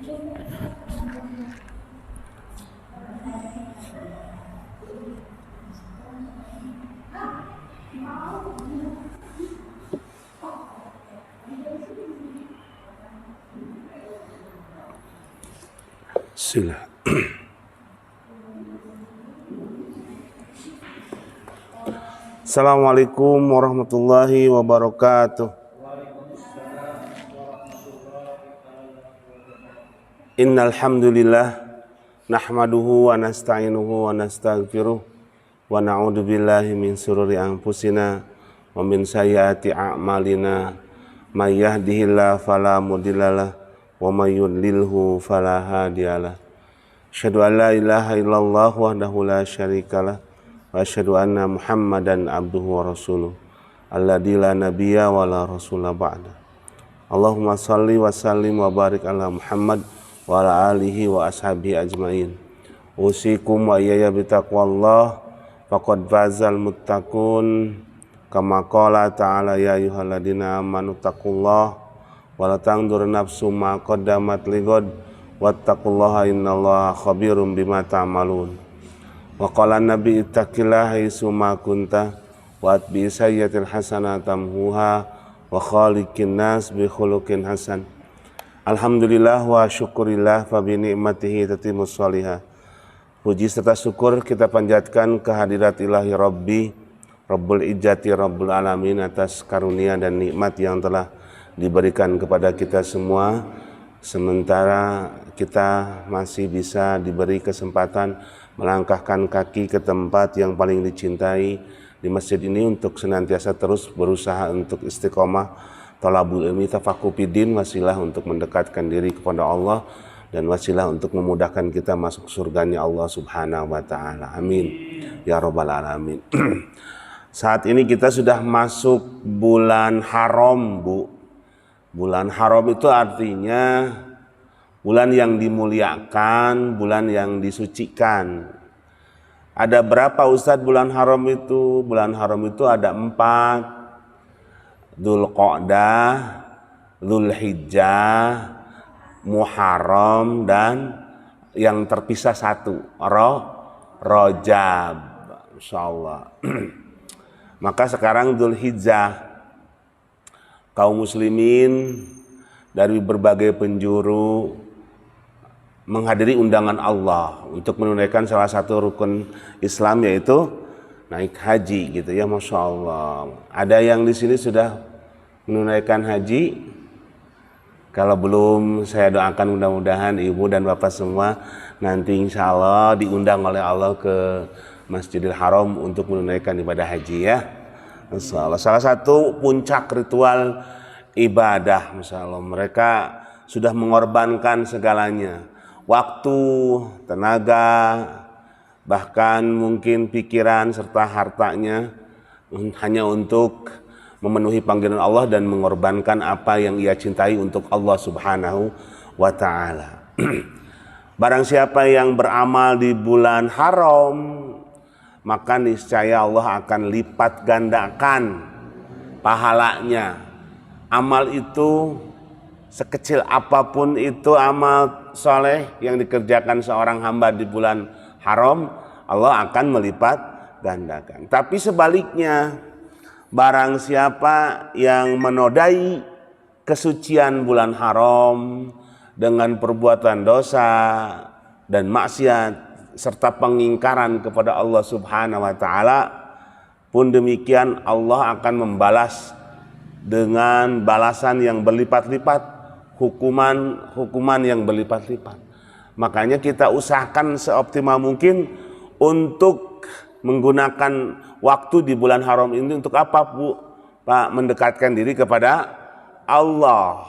Sila. Assalamualaikum warahmatullahi wabarakatuh. Innal hamdalillah nahmaduhu wa nasta'inuhu wa nastaghfiruh wa na'udzu billahi min shururi anfusina wa min sayyiati a'malina may yahdihillahu fala mudhillalah wa may yudlilhu fala hadiyalah. Asyhadu an la ilaha illallah wahdahu la syarikalah wa asyhadu anna Muhammadan abduhu wa rasuluh alladzi la nabiyya wa la rasula ba'da. Allahumma shalli wa sallim wa barik ala Muhammad wa ala alihi wa ashabihi ajmain. Usikum wa iyaya bitaqwallah faqad fazal muttaqun kama qala ta'ala ya ayyuhalladzina amanu taqullaha wa la tanzur nafsum ma qaddamat lighad wattaqullaha innallaha khabirum bima ta'malun. Wa qala nabi ittaqillaha haitsu ma kunta wa atbi sayyi'atil hasanata tamhuha wa khaliqin nas bi khuluqin hasan. Alhamdulillah wa syukurillah fa bi ni'matihi tatimmus shalihah. Puji serta syukur kita panjatkan kehadirat ilahi Rabbi Rabbul Izzati Rabbul Alamin atas karunia dan nikmat yang telah diberikan kepada kita semua, sementara kita masih bisa diberi kesempatan melangkahkan kaki ke tempat yang paling dicintai di masjid ini untuk senantiasa terus berusaha untuk istiqomah thalabul ilmi tafaqquh fiddin, wasilah untuk mendekatkan diri kepada Allah dan wasilah untuk memudahkan kita masuk surganya Allah Subhanahu wa taala. Amin ya rabbal alamin. Saat ini kita sudah masuk bulan haram, Bu. Bulan haram itu artinya bulan yang dimuliakan, bulan yang disucikan. Ada berapa Ustadz bulan haram itu? Bulan haram itu ada 4. Dzulqa'dah, Dzulhijjah, Muharram, dan yang terpisah 1, Rajab. Insyaallah. Maka sekarang Dzulhijjah, kaum muslimin dari berbagai penjuru menghadiri undangan Allah untuk menunaikan salah satu rukun Islam, yaitu naik haji gitu ya. Masya Allah. Ada yang di sini sudah menunaikan haji? Kalau belum, saya doakan mudah-mudahan ibu dan bapak semua nanti insya Allah diundang oleh Allah ke Masjidil Haram untuk menunaikan ibadah haji ya. Insya Allah. Salah satu puncak ritual ibadah, Masya Allah. Mereka sudah mengorbankan segalanya. Waktu, tenaga, bahkan mungkin pikiran serta hartanya hanya untuk memenuhi panggilan Allah dan mengorbankan apa yang ia cintai untuk Allah Subhanahu wa ta'ala. Barang siapa yang beramal di bulan haram, maka niscaya Allah akan lipat gandakan pahalanya. Amal itu sekecil apapun itu amal soleh yang dikerjakan seorang hamba di bulan haram, Allah akan melipat gandakan. Tapi sebaliknya, barang siapa yang menodai kesucian bulan haram dengan perbuatan dosa dan maksiat serta pengingkaran kepada Allah Subhanahu wa taala, pun demikian Allah akan membalas dengan balasan yang berlipat-lipat, hukuman yang berlipat-lipat. Makanya kita usahakan seoptimal mungkin untuk menggunakan waktu di bulan haram ini untuk apa, Bu? Pak, mendekatkan diri kepada Allah.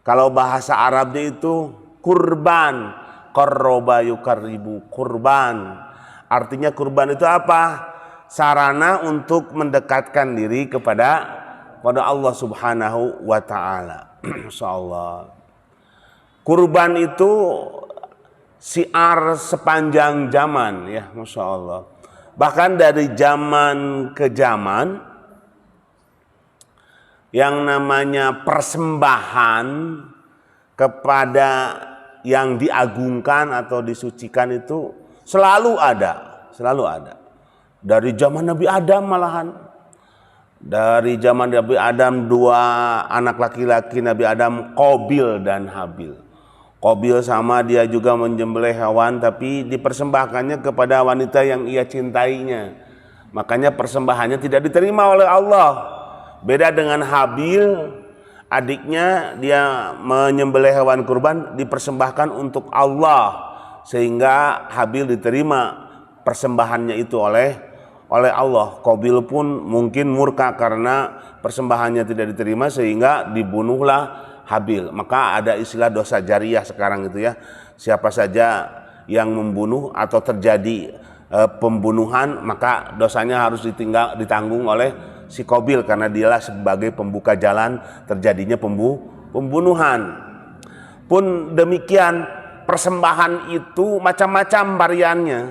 Kalau bahasa Arabnya itu kurban, qarraba yuqarribu, kurban. Artinya kurban itu apa? Sarana untuk mendekatkan diri kepada Allah Subhanahu wa taala. Masyaallah. Kurban itu syiar sepanjang zaman ya, Masya Allah. Bahkan dari zaman ke zaman yang namanya persembahan kepada yang diagungkan atau disucikan itu selalu ada, selalu ada. Dari zaman Nabi Adam malahan. Dari zaman Nabi Adam, dua anak laki-laki Nabi Adam, Qabil dan Habil. Qabil sama dia juga menyembelih hewan, tapi dipersembahkannya kepada wanita yang ia cintainya. Makanya persembahannya tidak diterima oleh Allah. Beda dengan Habil, adiknya, dia menyembelih hewan kurban dipersembahkan untuk Allah, sehingga Habil diterima persembahannya itu oleh Allah. Qabil pun mungkin murka karena persembahannya tidak diterima sehingga dibunuhlah Habil. Maka ada istilah dosa jariyah sekarang itu ya. Siapa saja yang membunuh atau terjadi pembunuhan, maka dosanya harus ditanggung oleh si Qabil karena dialah sebagai pembuka jalan terjadinya pembunuhan. Pun demikian, persembahan itu macam-macam variannya.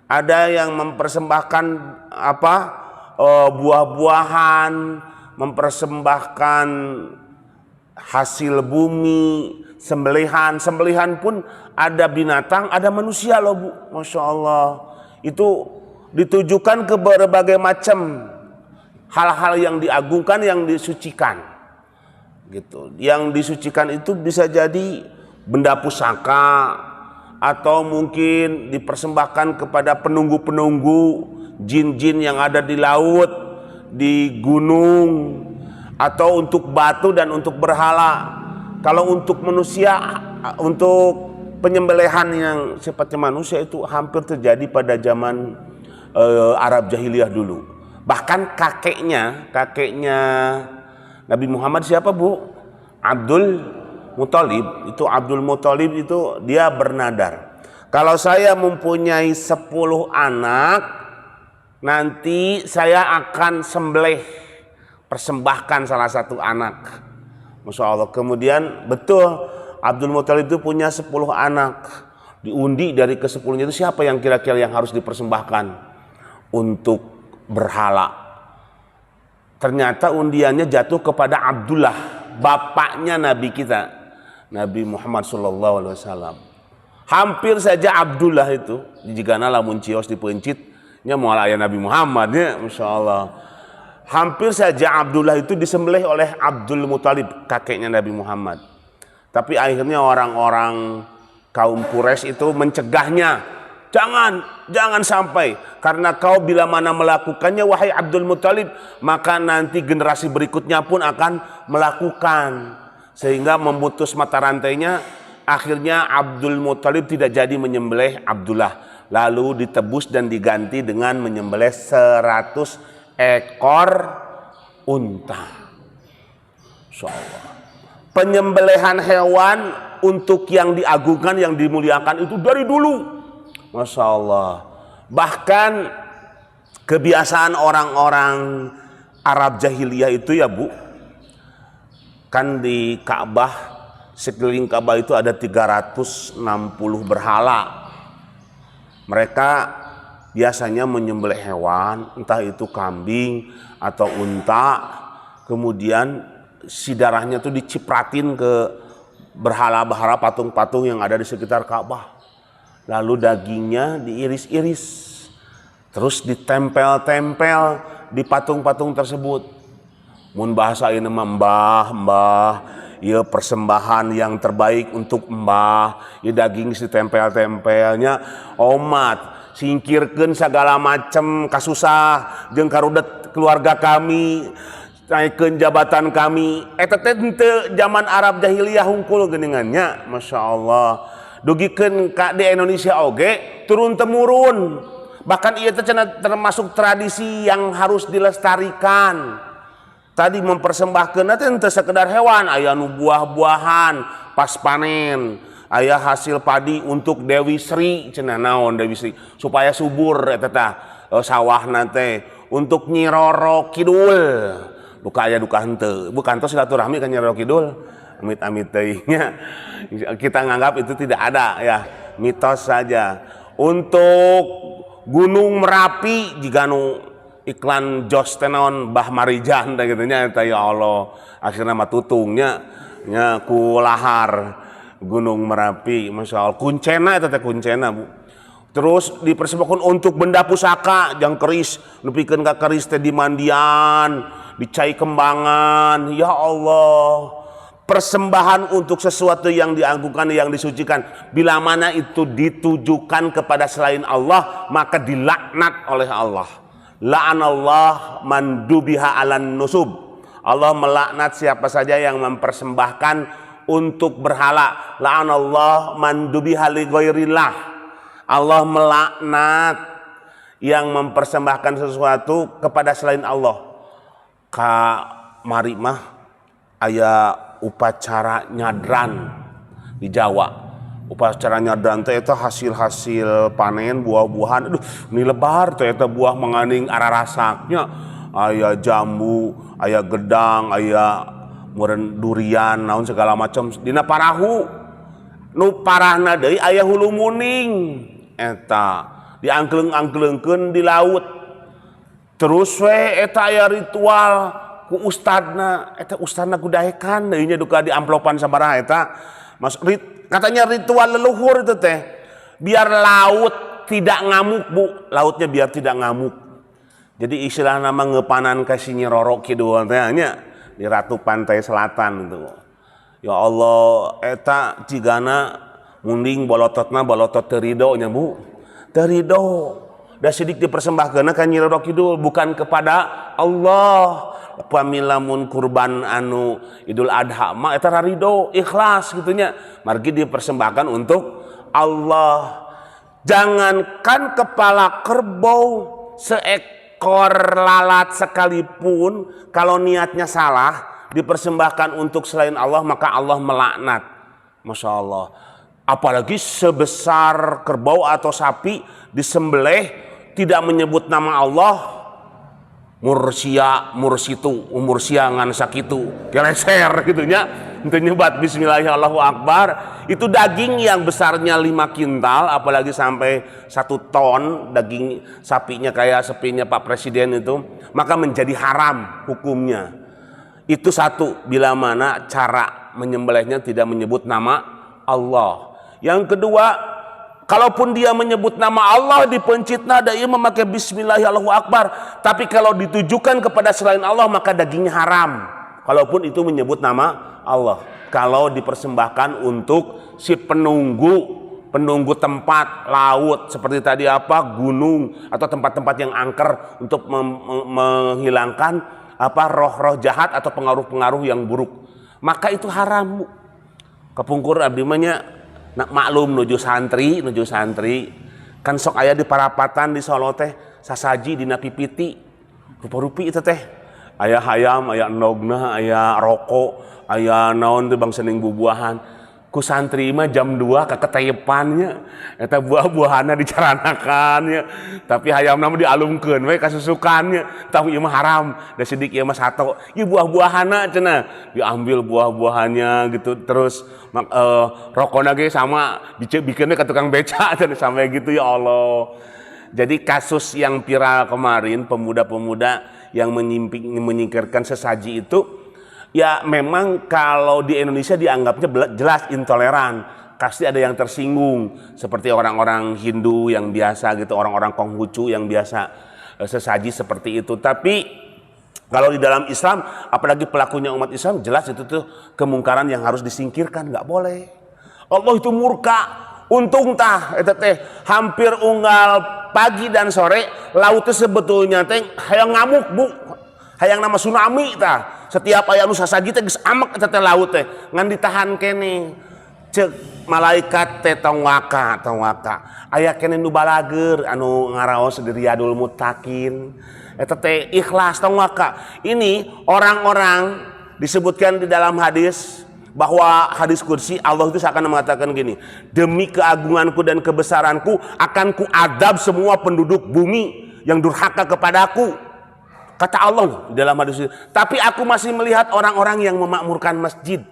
Ada yang mempersembahkan buah-buahan, mempersembahkan hasil bumi, sembelihan pun ada binatang, ada manusia loh Bu, Masya Allah. Itu ditujukan ke berbagai macam hal-hal yang diagungkan, yang disucikan gitu. Yang disucikan itu bisa jadi benda pusaka, atau mungkin dipersembahkan kepada penunggu-penunggu jin-jin yang ada di laut, di gunung, atau untuk batu dan untuk berhala. Kalau untuk manusia, untuk penyembelihan yang sifatnya manusia itu hampir terjadi pada zaman Arab jahiliyah dulu. Bahkan kakeknya Nabi Muhammad siapa Bu? Abdul Muthalib. Itu Abdul Muthalib itu dia bernadar, kalau saya mempunyai 10 anak, nanti saya akan sembelih, persembahkan salah satu anak. Masya Allah. Kemudian betul Abdul Muthalib itu punya 10 anak. Diundi dari ke-10-nya itu siapa yang kira-kira yang harus dipersembahkan untuk berhala. Ternyata undiannya jatuh kepada Abdullah, bapaknya Nabi kita, Nabi Muhammad SAW. Hampir saja Abdullah itu jika lamun cios dipencitnya moal aya Nabi Muhammad ya, Masya Allah. Hampir saja Abdullah itu disembelih oleh Abdul Muthalib, kakeknya Nabi Muhammad. Tapi akhirnya orang-orang kaum Quraisy itu mencegahnya, jangan sampai, karena kau bila mana melakukannya wahai Abdul Muthalib, maka nanti generasi berikutnya pun akan melakukan, sehingga memutus mata rantainya. Akhirnya Abdul Muthalib tidak jadi menyembelih Abdullah, lalu ditebus dan diganti dengan menyembelih 100 ekor unta. Insyaallah. Penyembelihan hewan untuk yang diagungkan, yang dimuliakan itu dari dulu, Masya Allah. Bahkan kebiasaan orang-orang Arab jahiliyah itu ya Bu, kan di Ka'bah, sekeliling Ka'bah itu ada 360 berhala. Mereka biasanya menyembelih hewan, entah itu kambing atau unta, kemudian si darahnya itu dicipratin ke berhala-berhala, patung-patung yang ada di sekitar Ka'bah. Lalu dagingnya diiris-iris, terus ditempel-tempel di patung-patung tersebut. Mun bahasa ini mbah, ya persembahan yang terbaik untuk mbah, ya daging ditempel-tempelnya, omat singkirkeun segala macam kasusah jeung karudet keluarga kami, naikkeun jabatan kami. Eta teh henteu zaman Arab jahiliyah hungkul geuningannya, Masya Allah. Dugikeun ka di Indonesia oge turun temurun, bahkan ieu teh termasuk tradisi yang harus dilestarikan. Tadi mempersembahkeun teh henteu sekedar hewan, aya nu buah-buahan pas panen, aya hasil padi untuk Dewi Sri, cenah naon Dewi Sri, supaya subur eta teh sawahna teh, untuk Nyi Roro Kidul. Duka aya duka henteu, bukan tos silaturahmi ka Nyi Roro Kidul. Amit-amit teh nya. Kita nganggap itu tidak ada ya, mitos saja. Untuk Gunung Merapi jika nu iklan Jos tenon Bah Marijan gitu nya, ya Allah, akhirnya mah tutungnya nya ku lahar. Gunung Merapi, Masya Allah, kuncena itu teh kuncena Bu. Terus dipersembahkan untuk benda pusaka yang keris, nepikeun ka keris teh di mandian, dicai kembangan. Ya Allah, persembahan untuk sesuatu yang diagungkan, yang disucikan, bila mana itu ditujukan kepada selain Allah, maka dilaknat oleh Allah. La'anallah man dubiha alan nusub. Allah melaknat siapa saja yang mempersembahkan untuk berhala. La'anallah man dubiha li ghairillah. Allah melaknat yang mempersembahkan sesuatu kepada selain Allah. Ka mari mah aya upacara nyadran di Jawa. Upacara nyadran teh eta hasil-hasil panen buah-buahan. Aduh, ini lebar teh eta buah mengandung ararasaknya. Aya jambu, aya gedang, aya meureun durian, naon segala macam dina parahu. Nu parahna deui aya hulu muning. Eta diangkleng-angklengkeun di laut. Terus we eta aya ritual ku ustadna, eta ustadna kudaekan deui nya duka di amplopan sabaraha eta. Katanya ritual leluhur itu teh biar laut tidak ngamuk Bu, lautnya biar tidak ngamuk. Jadi istilah nama ngepanan ka si Nyiroro Kidul teh nya di Ratu Pantai Selatan itu. Ya Allah, eta cigana munding bolototna bolotot teu ridho nya Bu. Teu ridho. Da sidik dipersembahkeunna ka Nyi Roro Kidul bukan kepada Allah. Pamilamun kurban anu Idul Adha mah eta ridho, ikhlas gitu nya. Margi dipersembahkan untuk Allah. Jangankan kepala kerbau, seekor lalat sekalipun kalau niatnya salah dipersembahkan untuk selain Allah, maka Allah melaknat. Masya Allah. Apalagi sebesar kerbau atau sapi disembelih tidak menyebut nama Allah, mursia, mursitu, umursia ngan sakitu, keleser gitunya, untuk nyebat Bismillahirrahmanirrahim. Itu daging yang besarnya 5 kintal, apalagi sampai 1 ton daging sapinya kayak sapinya Pak Presiden itu, maka menjadi haram hukumnya. Itu satu, bila mana cara menyembelihnya tidak menyebut nama Allah. Yang kedua, kalaupun dia menyebut nama Allah dipencitna dia memakai Bismillahirrahmanirrahim, tapi kalau ditujukan kepada selain Allah maka dagingnya haram. Kalaupun itu menyebut nama Allah. Kalau dipersembahkan untuk si penunggu tempat laut seperti tadi apa gunung atau tempat-tempat yang angker untuk menghilangkan apa roh-roh jahat atau pengaruh-pengaruh yang buruk, maka itu haram. Kepungkur abdi mah nya nak maklum nuju santri kan sok aya di parapatan di Solo teh sasaji dina pipiti rupa-rupi itu teh aya hayam, aya endogna, aya rokok, aya naon teh bang sening bubuahan. Ku santri mah jam 2 kaketeyepannya eta buah-buahanna dicaranakannya, tapi hayamna mah dialungkeun we kasusukannya. Tapi ieu mah haram, da sidik ieu mah sato. Ieu buah-buahanna cenah diambil buah-buahannya gitu, terus rokona ge sama dibikeun ka tukang beca cenah sampai gitu. Ya Allah. Jadi kasus yang viral kemarin pemuda-pemuda yang menyingkirkan sesaji itu, ya memang kalau di Indonesia dianggapnya jelas intoleran, pasti ada yang tersinggung seperti orang-orang Hindu yang biasa gitu, orang-orang Konghucu yang biasa sesaji seperti itu. Tapi kalau di dalam Islam, apalagi pelakunya umat Islam, jelas itu tuh kemungkaran yang harus disingkirkan, nggak boleh. Allah itu murka, untung tah eta teh hampir unggal pagi dan sore laut teh sebetulnya teh hayang ngamuk Bu, hayang nama tsunami tah. Setiap aya nu sasaji teh geus amek eta teh laut teh ngan ditahan kene. Ceuk malaikat teh tong waka. Aya kene nu balager anu ngaraos di Riyadul Muttaqin. Eta teh ikhlas tong waka. Ini orang-orang disebutkan di dalam hadis bahwa hadis kursi Allah itu seakan mengatakan gini, demi keagunganku dan kebesaranku akan ku adab semua penduduk bumi yang durhaka kepadaku. Kata Allah di dalam hadis itu. Tapi aku masih melihat orang-orang yang memakmurkan masjid.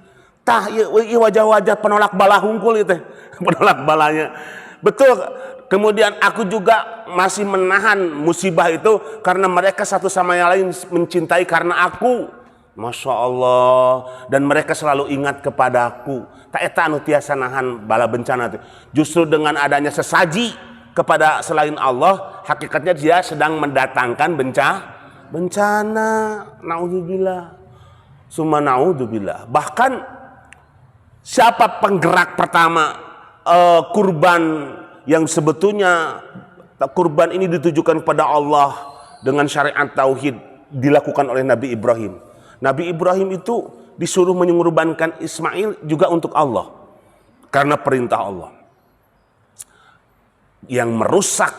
Tah ieu wajah-wajah penolak bala hungkul itu, penolak balanya. Betul. Kemudian aku juga masih menahan musibah itu karena mereka satu sama yang lain mencintai karena aku. Masya Allah. Dan mereka selalu ingat kepadaku. Tak eta anu tiasa nahan bala bencana itu. Justru dengan adanya sesaji kepada selain Allah, hakikatnya dia sedang mendatangkan bencana. Naudzubillah. Summa naudzubillah. Bahkan siapa penggerak pertama kurban yang sebetulnya kurban ini ditujukan kepada Allah dengan syariat tauhid dilakukan oleh Nabi Ibrahim. Nabi Ibrahim itu disuruh menyengorbankan Ismail juga untuk Allah karena perintah Allah. Yang merusak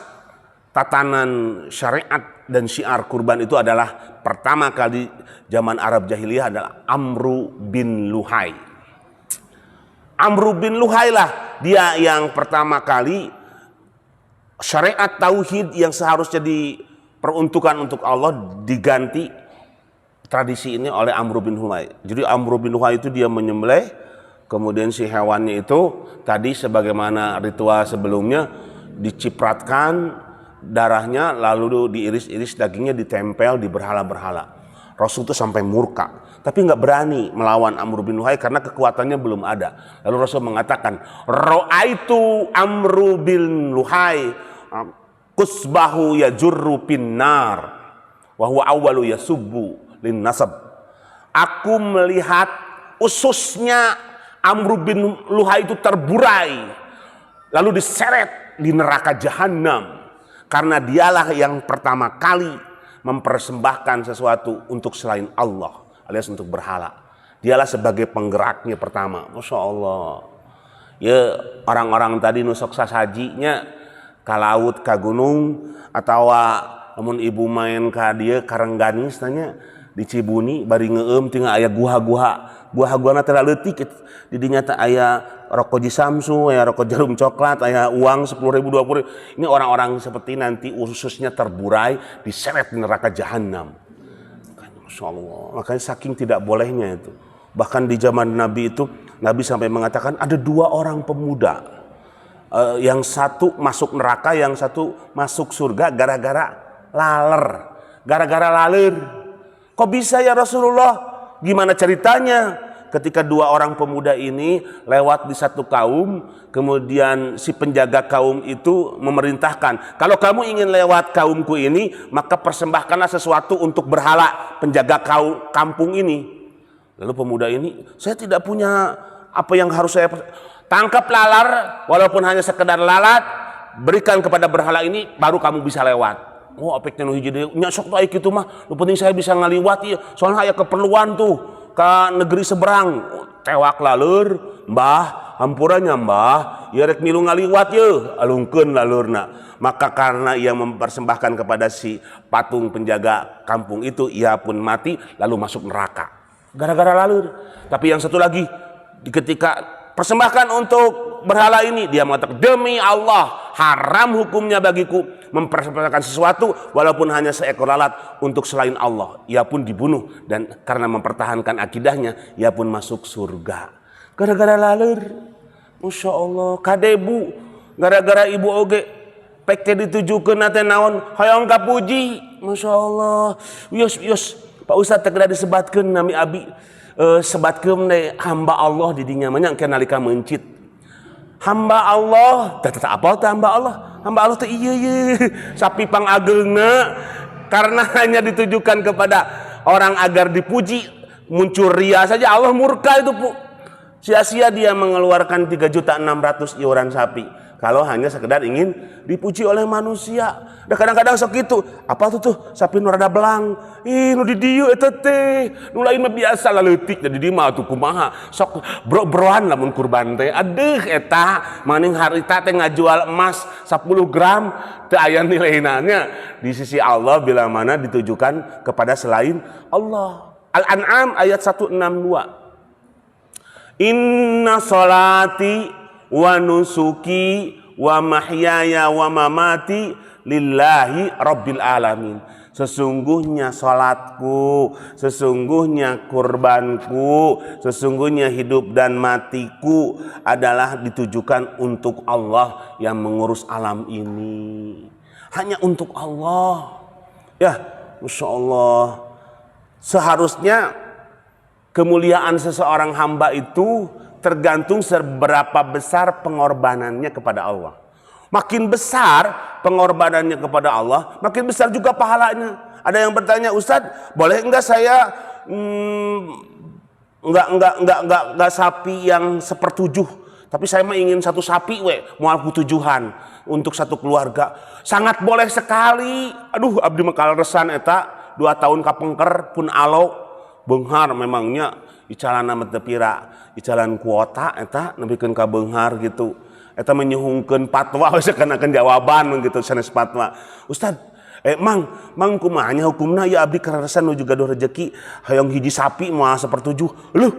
tatanan syariat dan syiar kurban itu adalah pertama kali zaman Arab jahiliyah adalah Amru bin Luhai. Amru bin Luhai lah dia yang pertama kali syariat tauhid yang seharusnya diperuntukkan untuk Allah diganti tradisi ini oleh Amru bin Luhai. Jadi Amru bin Luhai itu dia menyembelih, kemudian si hewannya itu tadi sebagaimana ritual sebelumnya dicipratkan darahnya lalu diiris-iris dagingnya ditempel di berhala-berhala. Rasul itu sampai murka, tapi nggak berani melawan Amru bin Luhai karena kekuatannya belum ada. Lalu Rasul mengatakan, "Ra'aitu Amru bin Luhai kusbahu yajurru pinnar wa huwa awwalu yasubbu lin nasab." Aku melihat ususnya Amru bin Luhai itu terburai lalu diseret di neraka jahanam karena dialah yang pertama kali mempersembahkan sesuatu untuk selain Allah alias untuk berhala. Dialah sebagai penggeraknya pertama. Masya Allah. Ya orang-orang tadi nusok sasajinya ka laut ka gunung atau namun ibu main ka dia karengganis tanya di Cibuni bari ngeueum tinggal aya guha-guhana teh leutik di dinya teh aya rokok Samsu, aya rokok jarum coklat, aya uang 10.000 20.000. Ini orang-orang seperti nanti ususnya terburai diseret di neraka jahanam. Masya Allah. Makanya saking tidak bolehnya itu. Bahkan di zaman Nabi itu Nabi sampai mengatakan ada 2 orang pemuda. Yang satu masuk neraka, yang satu masuk surga gara-gara laler. Gara-gara laler. Kok bisa ya Rasulullah? Gimana ceritanya? Ketika 2 orang pemuda ini lewat di satu kaum, kemudian si penjaga kaum itu memerintahkan, kalau kamu ingin lewat kaumku ini, maka persembahkanlah sesuatu untuk berhala penjaga kampung ini. Lalu pemuda ini, saya tidak punya apa yang harus saya tangkap lalar, walaupun hanya sekedar lalat, berikan kepada berhala ini, baru kamu bisa lewat. Oh, apeknya nu hiji deui nya sok teh kitu mah, nu penting saya bisa ngaliwat ieu, soalnya aya keperluan tuh ka negeri seberang. Tewak laleur, Mbah, hampurannya Mbah, ieu rek milu ngaliwat yeuh, alungkeun lalurna. Maka karena ia mempersembahkan kepada si patung penjaga kampung itu, ia pun mati lalu masuk neraka. Gara-gara laleur. Tapi yang satu lagi, ketika persembahkan untuk berhala ini, dia mengatakan, demi Allah, haram hukumnya bagiku mempersembahkan sesuatu walaupun hanya seekor lalat untuk selain Allah. Ia pun dibunuh dan karena mempertahankan akidahnya, ia pun masuk surga. Gara-gara laleur. Masya Allah. Kadebu. Gara-gara ibu oge. Pek teh ditujukeun teh naon? Hoyong kapuji. Masya Allah. Yus. Pak Ustadz teh disebatkeun nami abi. Sebatkeun deh hamba Allah di dinya mah nya nalika mencit. Hamba Allah. Teh apa teh hamba Allah? Hamba Allah teh iya sapi pang ageungna karena hanya ditujukan kepada orang agar dipuji, muncul ria saja Allah murka itu, Bu. Sia-sia dia mengeluarkan 3.600.000 iuran sapi kalau hanya sekedar ingin dipuji oleh manusia. Dan kadang-kadang sok itu, apa tuh sapi nu rada belang. Ih nu di dieu eta teh, nu lain mah biasa leutik jadi di mah atuh kumaha. Sok bro-broan lamun kurban teh. Aduh eta maning harita teh ngajual emas 10 gram teu aya nilaina nya di sisi Allah bila mana ditujukan kepada selain Allah. Al-An'am ayat 162. Inna sholati wa nusuki wa mahyaya wa mamati lillahi rabbil alamin. Sesungguhnya salatku, sesungguhnya kurbanku, sesungguhnya hidup dan matiku adalah ditujukan untuk Allah yang mengurus alam ini. Hanya untuk Allah. Ya, Masya Allah. Seharusnya Kemuliaan seseorang hamba itu tergantung seberapa besar pengorbanannya kepada Allah. Makin besar pengorbanannya kepada Allah, makin besar juga pahalanya. Ada yang bertanya, Ustadz, boleh enggak saya enggak sapi yang sepertujuh, tapi saya mah ingin satu sapi moal tujuhan untuk satu keluarga. Sangat boleh sekali. Aduh, abdi mekal resan eta 2 tahun kapengker pun alo beunghar memangnya icalana mah teu pira, icalan kuota eta nebikeun ka beunghar gitu. Eta menyuhungkeun fatwa sakanakeun jawaban gitu sanes fatwa. Ustad, mang kumanya hukumna ya abdi kararesan nu juga do rezeki hayang hiji sapi moal sepertujuh. Leuh,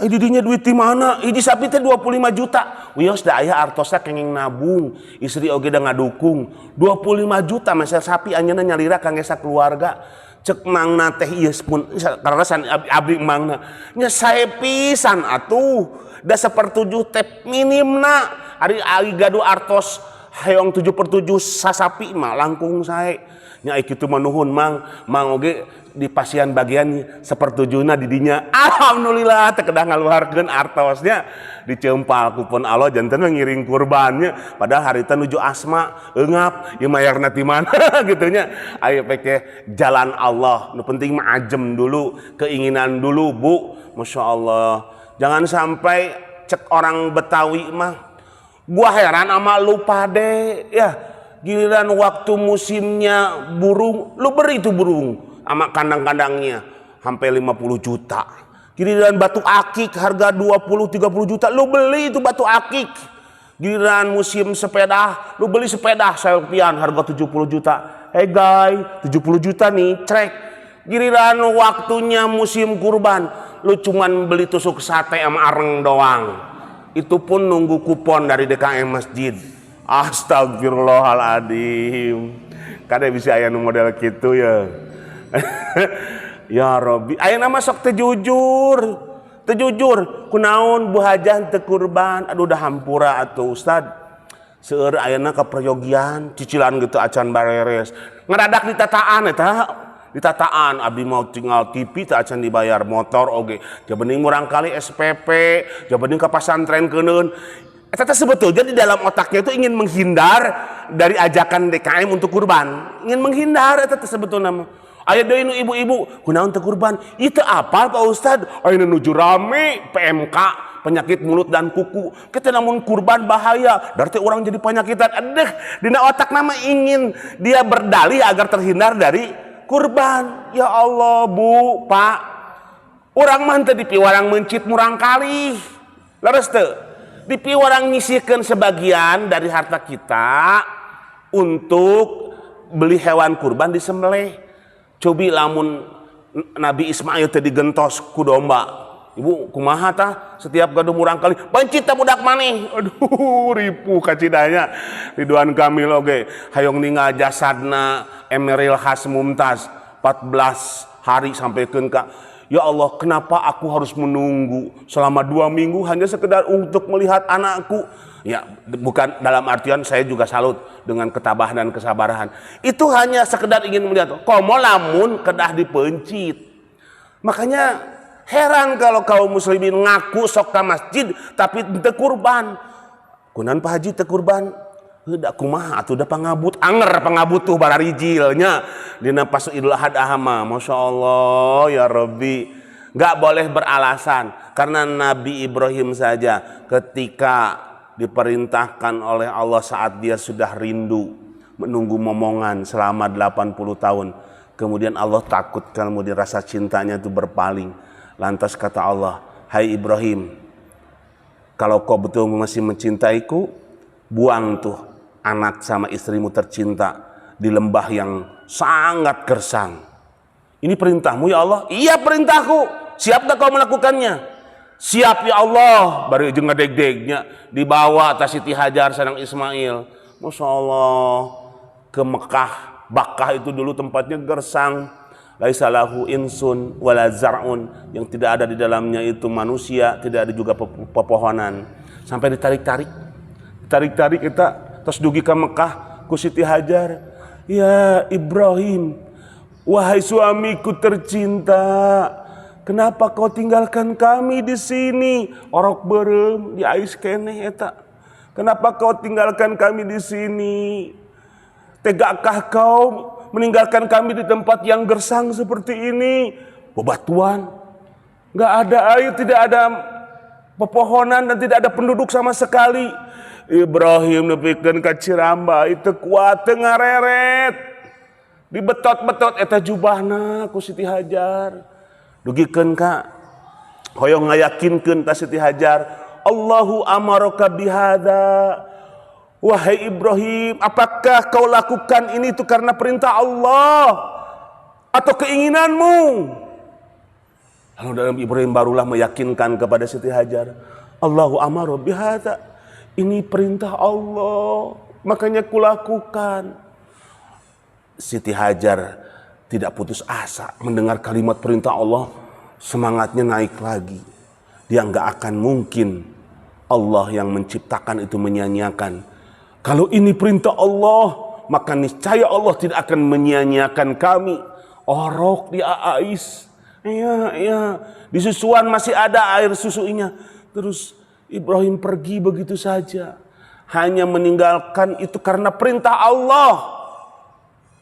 di dinya duit di mana? Hiji sapi teh 25 juta. Wios da aya artosna kenging nabung, istri oge da ngadukung. 25 juta mesel sapi anjeunna nyalira kangge sakeluarga. Cek mangna teh ieu pun kararesan abdi mangna nya sae pisan atuh. Da sepertujuh teh minimna. Ari gaduh artos hayang 7/7 sasapi mah langkung sae. Nya kitu mah nuhun mang oge di pasian bagian sepertujuhna di dinya. Alhamdulillah teu kedah ngaluharkeun artosnya dicempal ku pun Allah janten ngiring kurbannya padahal harita nuju asma eungap ieu mayarna ti mana gitu nya. Aya peke jalan Allah, nu penting mah ajem dulu, keinginan dulu Bu. Masya Allah, jangan sampai cek orang Betawi mah gua heran sama lu pade ya, giliran waktu musimnya burung lu beri itu burung sama kandang-kandangnya sampai 50 juta. Giliran batu akik harga 20-30 juta, lu beli itu batu akik. Giliran musim sepeda, lu beli sepeda selfiean harga 70 juta. Hey guys, 70 juta nih, trek. Giliran waktunya musim kurban, lu cuman beli tusuk sate sama areng doang. Itu pun nunggu kupon dari DKM masjid. Astagfirullahaladzim. Kada bisa aya nu model gitu ya. Ya Robbi, ayeuna mah sok teu jujur kunaon Bu Hajah teu kurban. Aduh dah hampura atuh Ustad. Seueur ayeuna kaprayogian cicilan gitu acan bareres. Ngaradak ditataan eta, ditataan abdi mau tinggal TV teu acan dibayar motor oge. Jabening murang kali SPP, jabening ka pasantren keuneun. Eta sebetulnya di dalam otaknya itu ingin menghindar dari ajakan DKM untuk kurban. Ingin menghindar eta sebetulnya. Aya deui nu ibu-ibu, kunaon teu kurban? Itu apa Pak Ustad? Ayeuna nuju rame PMK, penyakit mulut dan kuku. Kita namun kurban bahaya, berarti orang jadi penyakitan. Aduh, dina otak nama ingin dia berdalih agar terhindar dari kurban. Ya Allah Bu, Pak, urang mah teu dipiwarang mencit murang kali. Leres teu? Dipiwarang nyisihkeun sebagian dari harta kita untuk beli hewan kurban disembelih. Cobi lamun Nabi Ismail teh digentos ku domba. Ibu kumaha tah setiap gaduh murang kali bencit teh budak maneh. Aduh ripuh kacidanya. Ridwan Kamil oge hayong ningal jasadna Emeril Khas Mumtaz 14 hari sampaikeun ka ya Allah, kenapa aku harus menunggu selama 2 minggu hanya sekedar untuk melihat anakku? Ya, bukan dalam artian saya juga salut dengan ketabahan dan kesabaran. Itu hanya sekedar ingin melihat. Komo lamun kedah dipencit. Makanya heran kalau kaum muslimin ngaku sok ka masjid tapi teu kurban. Kunaon Pak Haji teu kurban? Heuda kumaha atuh da pangabut anger pangabut tuh bararijilnya dina pas Idul Adha mah. Masyaallah ya Rabbi. Enggak boleh beralasan karena Nabi Ibrahim saja ketika diperintahkan oleh Allah saat dia sudah rindu menunggu momongan selama 80 tahun. Kemudian Allah takut kemudian rasa cintanya itu berpaling. Lantas kata Allah, hai Ibrahim, kalau kau betul masih mencintaiku, buang tuh anak sama istrimu tercinta di lembah yang sangat gersang. Ini perintahmu ya Allah? Iya perintahku. Siap tak kau melakukannya? Siap ya Allah. Baru jeung ngedeg-degnya dibawa tas Siti Hajar sareng Ismail. Masya Allah ke Mekah. Bakkah itu dulu tempatnya gersang. Laisa lahu insun wala zar'un, yang tidak ada di dalamnya itu manusia, tidak ada juga pepohonan. Sampai ditarik-tarik kita terus dugi ke Mekah ku Siti Hajar. Ya Ibrahim, wahai suamiku tercinta, Kenapa kau tinggalkan kami di sini? Orok berem di ais keneh eta. Kenapa kau tinggalkan kami di sini? Tegakkah kau meninggalkan kami di tempat yang gersang seperti ini? Bebatuan, nggak ada air, tidak ada pepohonan dan tidak ada penduduk sama sekali. Ibrahim nepikeun ka Ciramba itu kuat teu ngareret. Dibetot-betot eta jubahna ku Siti Hajar. Dugikeun ka hoyong ngayakinkeun ta Siti Hajar, Allahu amaraka bihada. Wahai Ibrahim, apakah kau lakukan ini itu karena perintah Allah atau keinginanmu? Lalu dalam Ibrahim barulah meyakinkan kepada Siti Hajar, Allahu amaru bihada, ini perintah Allah, makanya kulakukan. Siti Hajar tidak putus asa mendengar kalimat perintah Allah, semangatnya naik lagi. Dia nggak akan mungkin Allah yang menciptakan itu menyia-nyiakan. Kalau ini perintah Allah, maka niscaya Allah tidak akan menyia-nyiakan kami. Orok di Ais, ya, di susuan masih ada air susunya. Terus Ibrahim pergi begitu saja, hanya meninggalkan itu karena perintah Allah.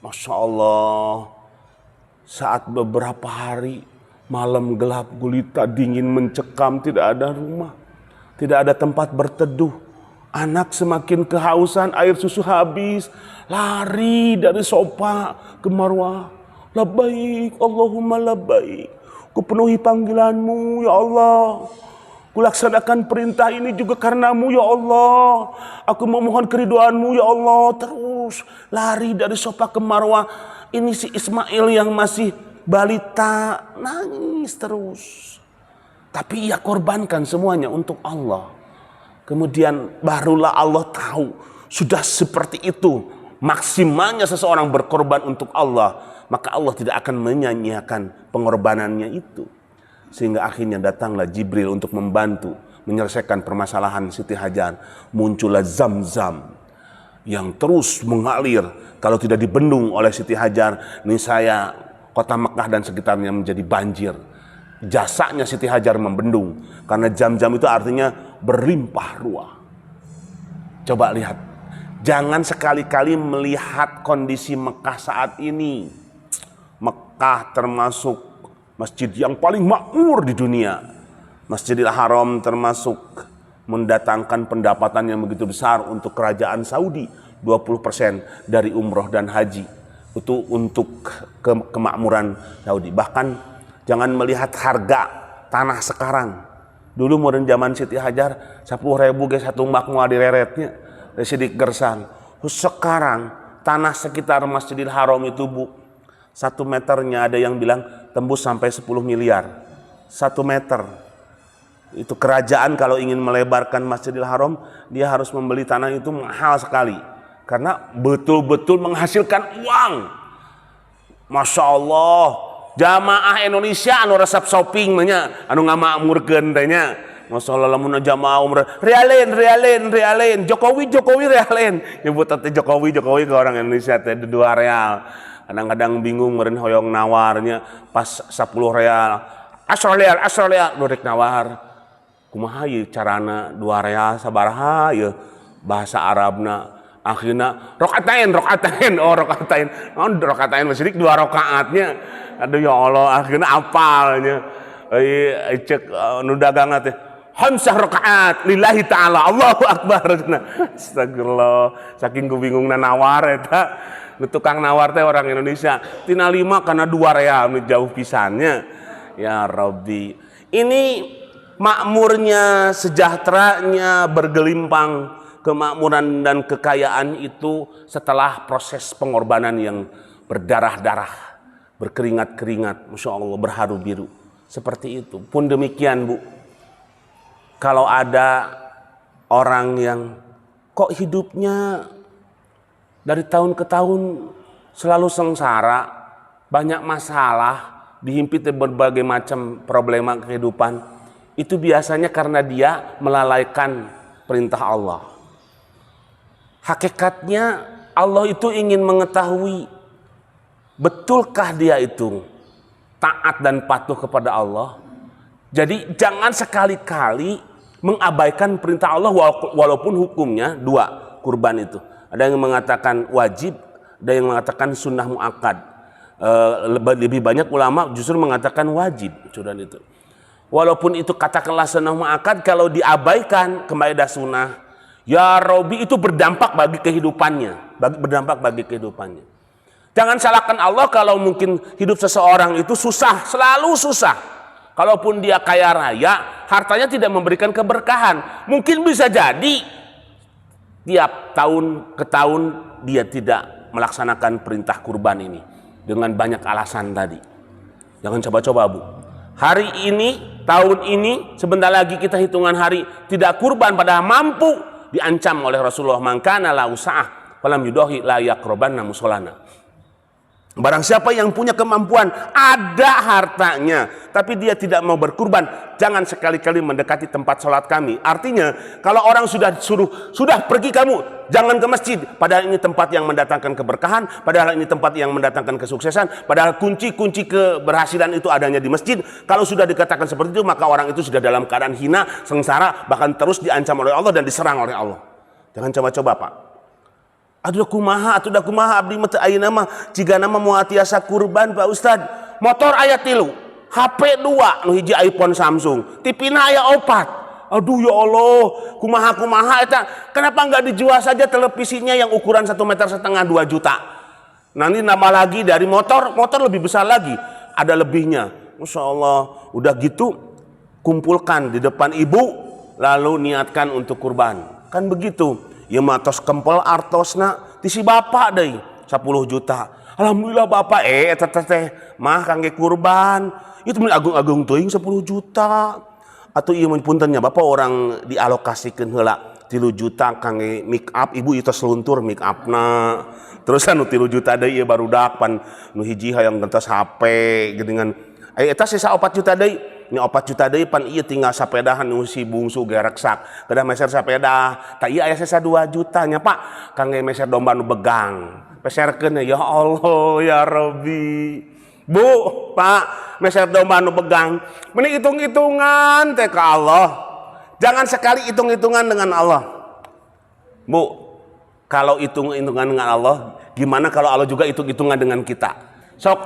Masya Allah, saat beberapa hari malam gelap gulita, dingin mencekam, tidak ada rumah, tidak ada tempat berteduh. Anak semakin kehausan, air susu habis, lari dari sofa ke marwah. Labbaik, Allahumma labbaik. Kupenuhi panggilanmu, ya Allah. Kulaksanakan perintah ini juga karenamu, ya Allah. Aku memohon keriduanmu, ya Allah. Terus lari dari sofa ke marwah. Ini si Ismail yang masih balita, nangis terus. Tapi ia korbankan semuanya untuk Allah. Kemudian barulah Allah tahu, sudah seperti itu maksimalnya seseorang berkorban untuk Allah, maka Allah tidak akan menyia-nyiakan pengorbanannya itu. Sehingga akhirnya datanglah Jibril untuk membantu menyelesaikan permasalahan Siti Hajar. Muncullah Zam-Zam yang terus mengalir. Kalau tidak dibendung oleh Siti Hajar, niscaya kota Mekah dan sekitarnya menjadi banjir. Jasanya Siti Hajar membendung, karena Zam-Zam itu artinya berlimpah ruah. Coba lihat, jangan sekali-kali melihat kondisi Mekah saat ini. Mekah termasuk masjid yang paling makmur di dunia. Masjidil Haram termasuk mendatangkan pendapatan yang begitu besar untuk kerajaan Saudi. 20% dari umroh dan haji itu untuk kemakmuran Saudi. Bahkan jangan melihat harga tanah sekarang. Dulu modern zaman Siti Hajar 10.000 ge satu mak moal direretnya sidik gersang. Sekarang tanah sekitar Masjidil Haram itu Bu, 1 meternya ada yang bilang tembus sampai 10 miliar. 1 meter. Itu kerajaan kalau ingin melebarkan Masjidil Haram, dia harus membeli tanah itu mahal sekali. Karena betul-betul menghasilkan uang. Masya Allah. Jamaah Indonesia anu resep shopping nya anu ngamakmurkeun teh nya. Masallah lamun jamaah umrah realin Jokowi realin nyebut teh Jokowi ke orang Indonesia teh 2 real. Kadang-kadang bingung meureun hoyong nawarnya pas 10 real. Asal real dorek nawar. Kumaha ieu carana 2 real sabaraha ieu bahasa Arabna. Akhirnya rokatain masih 2 rakaatnya. Aduh ya Allah, akhirnya apalnya. Cek nu dagang teh hamsah rakaat lillahi taala Allahu akbar. Astagfirullah, saking ku bingungna nawar eta. Nu tukang nawar teh orang Indonesia. Tina 5 karena 2 real nu jauh pisannya. Ya Rabbi. Ini makmurnya, sejahteranya, bergelimpang kemakmuran dan kekayaan itu setelah proses pengorbanan yang berdarah-darah, berkeringat-keringat, Masya Allah, berharu biru. Seperti itu. Pun demikian Bu, kalau ada orang yang kok hidupnya dari tahun ke tahun selalu sengsara, banyak masalah, dihimpit berbagai macam problema kehidupan, itu biasanya karena dia melalaikan perintah Allah. Hakikatnya Allah itu ingin mengetahui betulkah dia itu taat dan patuh kepada Allah. Jadi jangan sekali-kali mengabaikan perintah Allah walaupun hukumnya dua kurban itu. Ada yang mengatakan wajib, ada yang mengatakan sunnah muakkad. Lebih banyak ulama justru mengatakan wajib curang itu. Walaupun itu katakanlah sunnah muakkad, kalau diabaikan kembali sunnah, ya Robi itu berdampak bagi kehidupannya, berdampak bagi kehidupannya. Jangan salahkan Allah kalau mungkin hidup seseorang itu susah, selalu susah. Kalaupun dia kaya raya, hartanya tidak memberikan keberkahan. Mungkin bisa jadi tiap tahun ke tahun dia tidak melaksanakan perintah kurban ini dengan banyak alasan tadi. Jangan coba-coba, Bu. Hari ini, tahun ini, sebentar lagi kita hitungan hari tidak kurban padahal mampu, diancam oleh Rasulullah, mangkana la usa'ah falam yudahi la yaqrabanna musolana. Barang siapa yang punya kemampuan, ada hartanya, tapi dia tidak mau berkurban, jangan sekali-kali mendekati tempat sholat kami. Artinya, kalau orang sudah pergi kamu, jangan ke masjid. Padahal ini tempat yang mendatangkan keberkahan, padahal ini tempat yang mendatangkan kesuksesan, padahal kunci-kunci keberhasilan itu adanya di masjid. Kalau sudah dikatakan seperti itu, maka orang itu sudah dalam keadaan hina, sengsara, bahkan terus diancam oleh Allah dan diserang oleh Allah. Jangan coba-coba, Pak. Atuh kumaha abdi mah teu ayeuna mah jiga nama moal tiasa kurban Pak Ustad. Motor aya 3, HP 2, nu hiji iPhone Samsung, TV-na aya 4. Aduh ya Allah, kumaha eta. Kenapa enggak dijual saja televisinya yang ukuran 1,5 meter 2 juta? Nanti nambah lagi dari motor lebih besar lagi, ada lebihnya. Masya Allah, udah gitu kumpulkan di depan ibu, lalu niatkan untuk kurban. Kan begitu. Ya matos kempel artosna ti si bapak deui 10 juta. Alhamdulillah bapak eta teh mah kangge kurban. Itu mun agung-agung teuing 10 juta. Atuh ieu mun puntennya bapak orang dialokasikeun heula 3 juta kangge make up, ibu ieu seluntur make upna. Terus anu 3 juta deui ieu barudak pan nu hiji hayang gentos HP geuningan. Eta sisa 4 juta deui. Ini 4 juta deui pan ieu tinggal sapedahan nu si bungsu ge reksak. Kedah meser sapeda. Tak ieu aya sisa 2 juta nya Pak. Kangge meser domba nu begang. Peserkeun ya Allah ya Rabbi. Bu, Pak, meser domba nu begang. Meni hitung-hitungan teh ka Allah. Jangan sekali hitung-hitungan dengan Allah. Bu, kalau hitung-hitungan dengan Allah, gimana kalau Allah juga hitung-hitungan dengan kita? Sok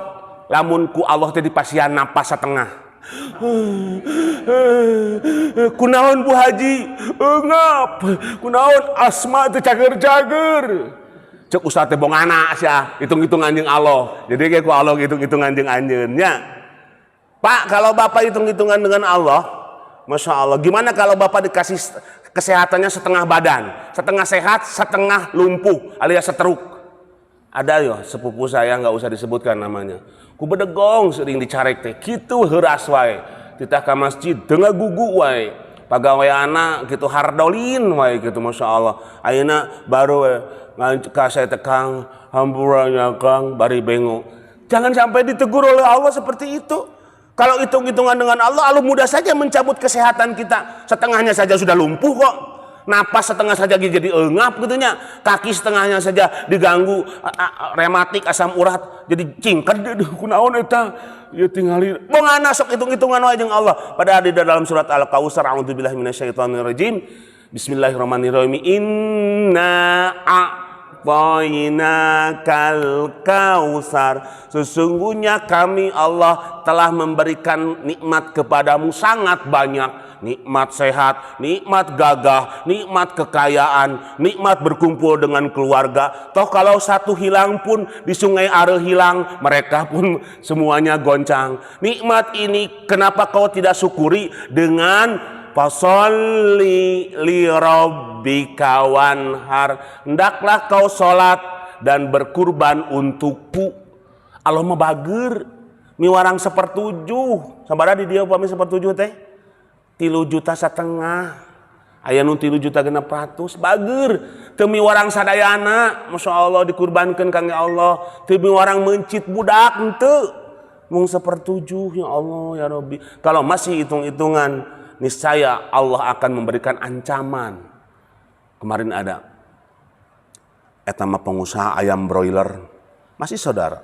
lamun ku Allah teh dipasihan napas setengah. Kunaon Bu Haji? Ngap. Kunaon asma teh cager-cager. Cek ustaz teh bongana sia, hitung-hitungan jeung Allah. Jadi kayak ku Allah hitung-hitungan jeung anjeun nya. Pak, kalau Bapak hitung-hitungan dengan Allah, Masya Allah, gimana kalau Bapak dikasih kesehatannya setengah badan, setengah sehat, setengah lumpuh alias stroke? Ada ya sepupu saya, nggak usah disebutkan namanya. Ku bedegong sering dicarek teh, kitu heuras wae. Titah ka masjid denga gugu wae. Pagaweana kitu hardolin wae kitu Masya Allah. Ayeuna baru ka saya tekang hampuranya Kang bari bengok. Jangan sampai ditegur oleh Allah seperti itu. Kalau hitung-hitungan dengan Allah mudah saja mencabut kesehatan kita. Setengahnya saja sudah lumpuh kok. Napas setengah saja jadi engap gitunya, kaki setengahnya saja diganggu rematik asam urat jadi cingked kunaon eta ya tingali bongana sok hitung-hitungan wae jeung Allah. Padahal di dalam surat Al-Kautsar a'udzubillahi minasyaitonirrajim bismillahirrahmanirrahim inna a'tainakal kautsar, sesungguhnya kami Allah telah memberikan nikmat kepadamu sangat banyak. Nikmat sehat, nikmat gagah, nikmat kekayaan, nikmat berkumpul dengan keluarga. Toh kalau satu hilang pun di sungai Are hilang, mereka pun semuanya goncang. Nikmat ini kenapa kau tidak syukuri dengan fasholli li rabbika wanhar, hendaklah kau sholat dan berkurban untukku. Allah mah bager miwarang 1/7 sabaraha di dieu upami 1/7 teh 3,5 juta. Aya nu 3 juta 600 bager teu miwarang sadayana. Masya Allah dikurbankeun kangge Allah, teu miwarang mencit budak henteu mung 1/7 ya Allah ya Rabbi. Kalau masih hitung-hitungan niscaya Allah akan memberikan ancaman. Kemarin ada eta mah pengusaha ayam broiler masih saudara,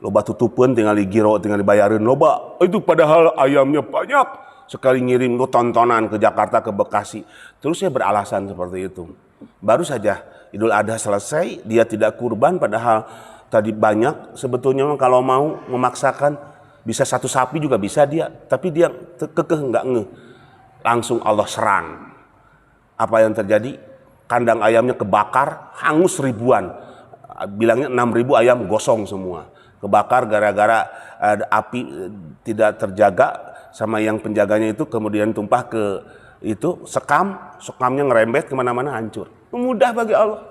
loba tutupan tinggal digiro, tinggal dibayarin loba. Itu padahal ayamnya banyak. Sekali ngirim tontonan ke Jakarta, ke Bekasi. Terus saya beralasan seperti itu. Baru saja Idul Adha selesai, dia tidak kurban padahal tadi banyak. Sebetulnya kalau mau memaksakan bisa satu sapi juga bisa dia. Tapi dia kekeh nggak ngeh. Langsung Allah serang. Apa yang terjadi? Kandang ayamnya kebakar, hangus ribuan. Bilangnya 6.000 ayam gosong semua. Kebakar gara-gara api tidak terjaga sama yang penjaganya itu, kemudian tumpah ke itu sekamnya ngerembet kemana-mana, hancur. Mudah bagi Allah.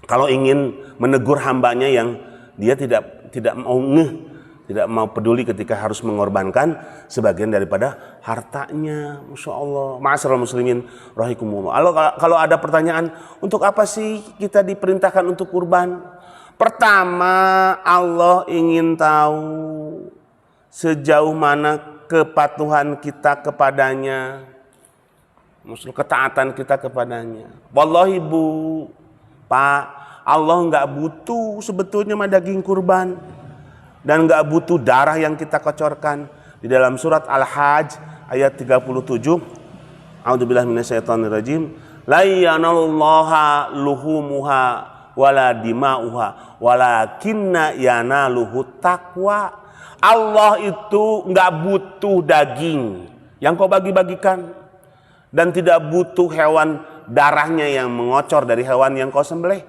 Kalau ingin menegur hambanya yang dia tidak mau tidak mau peduli ketika harus mengorbankan sebagian daripada hartanya. Masya Allah. Ma'asyiral muslimin rahikumullah. Kalau ada pertanyaan, untuk apa sih kita diperintahkan untuk kurban? Pertama, Allah ingin tahu sejauh mana kepatuhan kita kepadanya, maksud ketaatan kita kepadanya. Wallahi Bu, Pak, Allah nggak butuh sebetulnya mah daging kurban. Dan nggak butuh darah yang kita kocorkan. Di dalam surat Al-Hajj ayat 37, A'udzubillahi minasyaitonirrajim, la yanalullaha luhumuha wala dima'uha walakinna yanaluhu taqwa. Allah itu nggak butuh daging yang kau bagi-bagikan, dan tidak butuh hewan darahnya yang mengocor dari hewan yang kau sembelih.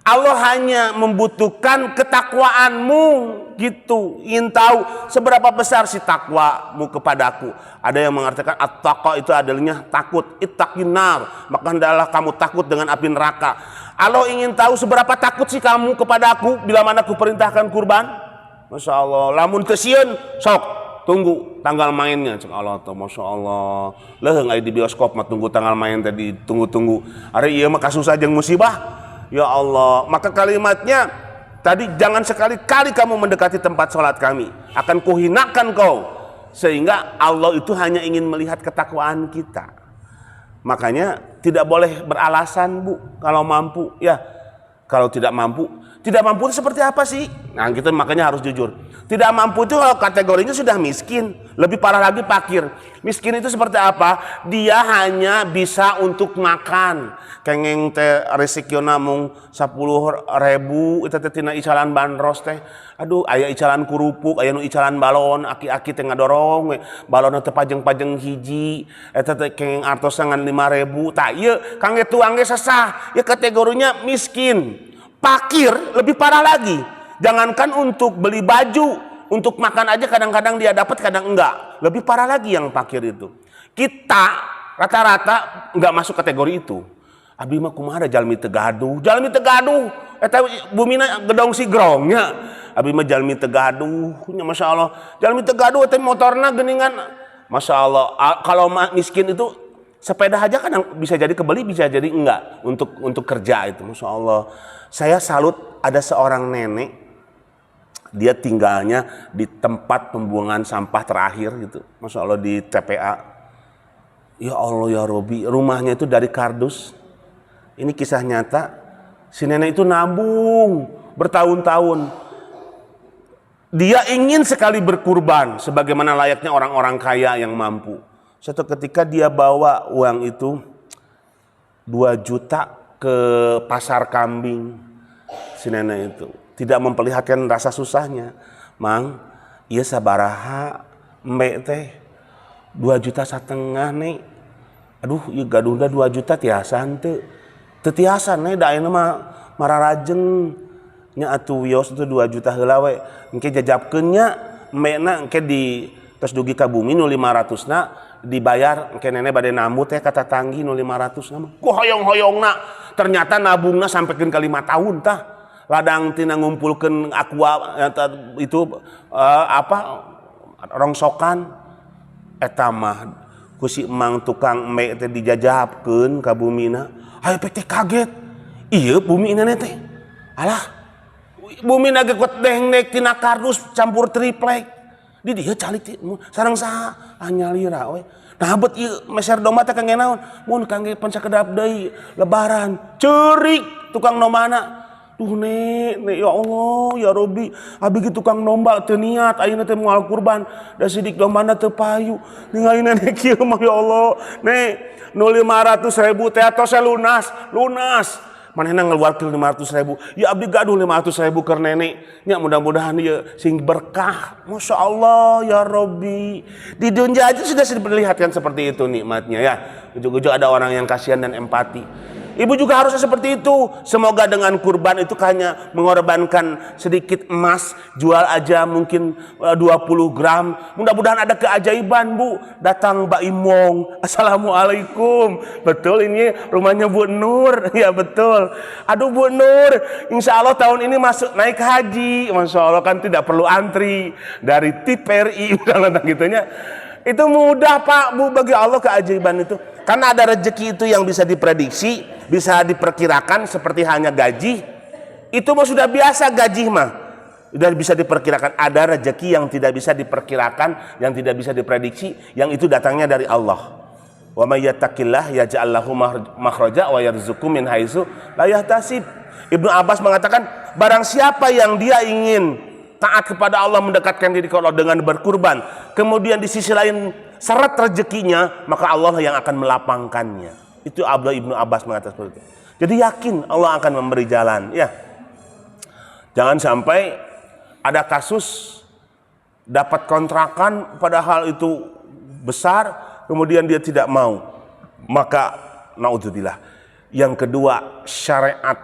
Allah hanya membutuhkan ketakwaanmu, gitu. Ingin tahu seberapa besar si takwamu kepadaku. Ada yang mengartikan at-taqwa itu adalah takut, ittaqinnar, maka hendaklah kamu takut dengan api neraka. Allah ingin tahu seberapa takut sih kamu kepadaku bila mana aku perintahkan kurban. Masya Allah, lamun kesieun sok tunggu tanggal mainnya. Cek Allah tuh, Masya Allah. Leuheung aya di bioskop mah tunggu tanggal main tadi, tunggu. Ari ieu mah kasusah jeung musibah. Ya Allah, maka kalimatnya tadi, jangan sekali-kali kamu mendekati tempat sholat kami, akan kuhinakan kau. Sehingga Allah itu hanya ingin melihat ketakwaan kita. Makanya tidak boleh beralasan Bu, kalau mampu. Ya, kalau tidak mampu itu seperti apa sih? Nah kita makanya harus jujur. Tidak mampu itu kalau kategorinya sudah miskin, lebih parah lagi fakir. Miskin itu seperti apa? Dia hanya bisa untuk makan. Kengeng teh resikina mung 10.000 itu teh tina icalan bandros teh. Aduh, aya icalan kurupuk, aya nu icalan balon, aki-aki teh ngadorong we. Balonna teh pajeng-pajeng hiji, eta teh kengeng artosna ngan 5.000. Tah ieu kangge tuang ge sasah. Ya kategorinya miskin. Fakir lebih parah lagi. Jangankan untuk beli baju, untuk makan aja kadang-kadang dia dapat, kadang enggak. Lebih parah lagi yang fakir itu. Kita rata-rata enggak masuk kategori itu. Abdi mah kumaha jalmi teu gaduh eta bumina gedong sigrongnya. Abdi mah jalmi teu gaduh nya, masyaallah. Jalmi teu gaduh teh motorna geuningan. Masyaallah. Kalau miskin itu sepeda aja kadang bisa jadi kebeli, bisa jadi enggak untuk kerja itu. Masyaallah. Saya salut ada seorang nenek, dia tinggalnya di tempat pembuangan sampah terakhir gitu. Masya Allah di TPA. Ya Allah ya Robi, rumahnya itu dari kardus. Ini kisah nyata. Si nenek itu nabung bertahun-tahun. Dia ingin sekali berkurban sebagaimana layaknya orang-orang kaya yang mampu. Suatu ketika dia bawa uang itu 2 juta ke pasar kambing. Si nenek itu tidak memperlihatkan rasa susahnya. Mang, iya sabaraha mbek teh 2,5 juta nih. Aduh, ieu gaduhna 2 juta tiasan teu. Teu tiasan nih da ayeuna mah mararajeng nya atuh wios itu 2 juta heula we. Engke jajabkeun nya mbekna engke di tos dugi ka bumi nu 500 na dibayar engke nenek bade nambu teh kata tanggi nu 500 na mah. Ku hoyong-hoyongna ternyata nabungna sampekeun ka 5 tahun tah. Ladang tina ngumpulkeun aqua itu rongsokan eta mah ku si emang tukang eme teh dijajabkeun ka bumina. Hayu teh kaget. Ieu bumi nenek teh. Alah, bumi ge kot dengdek tina kardus campur triplek. Di dieu calik sareng saha? Anyalira we. Nah bet ieu meser domba teh kangge naon? Mun kangge pan sakedap deui lebaran. Ceurik tukang nomana. Duh nek ya Allah ya Robi, abi gitu tukang nombal teu niat ayeuna teh moal kurban da sidik dombana teu payu. Ningali nenek kieu mah ya Allah, nek nu 500.000 teh tos lunas. Manehna ngeluarkeun 500.000. Ya abdi gaduh 500.000 keur nenek. Nya mudah-mudahan ieu sing berkah. Masya Allah ya Robi. Di dunia aja sudah diperlihatkan seperti itu nikmatnya ya. Ujung-ujung ada orang yang kasihan dan empati. Ibu juga harusnya seperti itu. Semoga dengan kurban itu hanya mengorbankan sedikit emas, jual aja mungkin 20 gram. Mudah-mudahan ada keajaiban, Bu. Datang Mbak Imong, Assalamualaikum. Betul ini rumahnya Bu Nur. Ya betul. Aduh Bu Nur, insya Allah tahun ini masuk naik haji. Masya Allah kan tidak perlu antri dari TPRI misalnya gitunya. Itu mudah Pak Bu, bagi Allah keajaiban itu. Karena ada rezeki itu yang bisa diprediksi, bisa diperkirakan seperti hanya gaji. Itu mah sudah biasa gaji mah. Sudah bisa diperkirakan. Ada rezeki yang tidak bisa diperkirakan, yang tidak bisa diprediksi, yang itu datangnya dari Allah. Wa may yattaqillah yaj'al lahu makhraja wa yarzuqhu min haitsu la yahtasib. Ibnu Abbas mengatakan, barang siapa yang dia ingin taat kepada Allah, mendekatkan diri ke Allah dengan berkurban, kemudian di sisi lain syarat rezekinya, maka Allah yang akan melapangkannya. Itu Abdullah Ibnu Abbas mengatakan seperti itu. Jadi yakin Allah akan memberi jalan ya. Jangan sampai ada kasus dapat kontrakan padahal itu besar, kemudian dia tidak mau, maka naudzubillah. Yang kedua, syariat